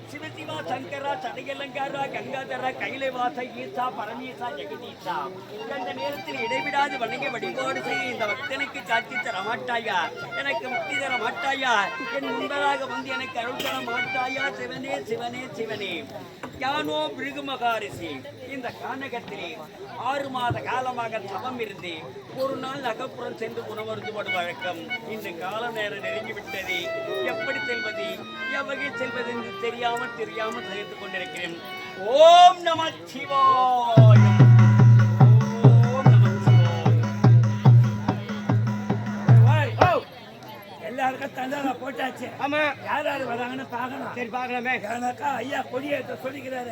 சிவசிவா சங்கரா சடையலங்காரா கங்காதரா கைலைவாச ஈசா பரமேசா ஜெகதீசா இந்த நேரத்தில் இடைவிடாது வணங்கி வழிபாடு செய்ய இந்த பக்தனுக்கு காட்சி தர மாட்டாயா, எனக்கு முக்தி தர மாட்டாயா, என் முன்பதாக வந்து எனக்கு அருள் தர மாட்டாயா, சிவனே சிவனே சிவனே. யானோ பிருகு மகாரிஷி இந்த கானகத்திலே 6 மாத காலமாக தவம் இருந்து ஒரு நாள் நகப்புறம் சென்று உணவருந்துவது வழக்கம். இந்த கால நேரம் நெருங்கிவிட்டது. எப்படி செல்வது, எவ்வகை செல்வது என்று தெரியாமல் செய்து கொண்டிருக்கிறேன். ஓம் நம சிவாய. எல்லாருக்கும் தந்தான போட்டாச்சு. ஆமா, யார் யாரு வராங்கன்னு பாக்கணும். சரி பாக்கலாமே. எனக்கா ஐயா கொடியேற்ற சொல்லிக்கிறாரு,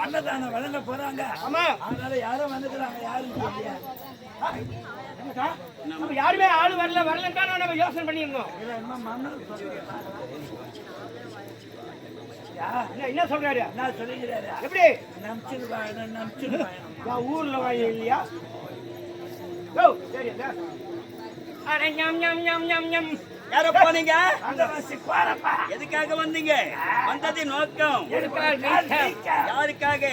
அன்னதானம் வழங்க போறாங்க. ஆமா, அதனால யாரும் வந்துக்கிறாங்க. யாரும் யாருமே ஆளு வரலன்னு நம்ம யோசனை பண்ணிருந்தோம். என்ன சொல்றாரு? நான் சொல்லிக்கிறாரு. எப்படி நம்பிச்சிருவாங்க ஊர்ல வாங்க இல்லையா? சரி யார போனீங்க? எதுக்காக வந்தீங்க? வந்தது நோக்கம் யாருக்காக?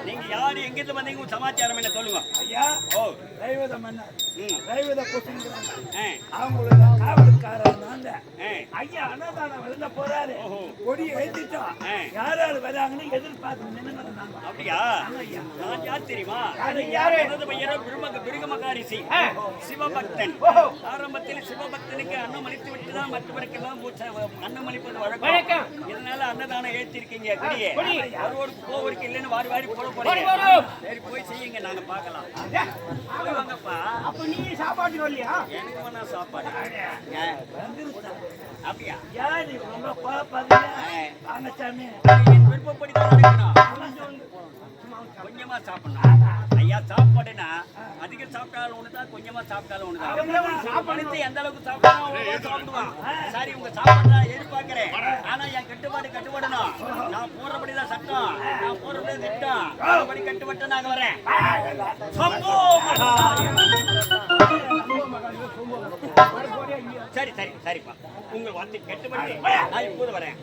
நீங்க யாரு, எங்கிருந்து வந்தீங்க, சமாச்சாரம் என்ன சொல்லுங்க. ஓ, அவங்களோட காவல்காரன் ஐயா அன்னதானம் வழங்க போறாரு. கொடி எழுதிட்டோம். யார் யாரு வராங்கன்னு எதிர்பார்த்து. அப்படியா? நான் யார் தெரியுமா? பிருகு மகாரிஷி சிவபக்தன். ஆரம்பத்தில் சிவபக்தனுக்கு அன்னமளித்து விட்டுதான் மற்றவருக்கெல்லாம் அன்னமளிப்பது வழக்கம். இதனால அன்னதானம் ஏற்றிருக்கீங்க. கொடியே ஒருவருக்கு போவருக்கு இல்லைன்னு வாரி வாரி போட போறீங்க. சரி, போய் செய்யுங்க, நாங்க பாக்கலாம். வாங்கப்பா. அப்ப நீ சாப்பாடு வரலையா? எனக்கு வேணா சாப்பாடு. அப்படியா? யாரு ரொம்ப பாப்பாங்க சாமி. என் விருப்பப்படிதான் நடக்கணும். கொஞ்சமா சாப்பிடணும். ஐயா, சாப்பாடுனா அதிகம் சாப்பிட்டாலும் ஒண்ணுதான், கொஞ்சமா சாப்பிட்டாலும் ஒண்ணுதான். சாப்பாடு எந்த அளவுக்கு சாப்பிட்டாலும் சாப்பிடுவான். சரி, உங்க சாப்பாடு எதிர்பார்க்கிறேன். ஆனா என் கட்டுப்பாடணும். நான் போறபடிதான் சட்டம், நான் போறபடிதான் திட்டம். அப்படி கட்டுப்பட்டு நாங்க வரேன். சரி சரி சரிப்பா, உங்கள் வார்த்தை கட்டுப்பட்டு நான் இப்போது வரேன்.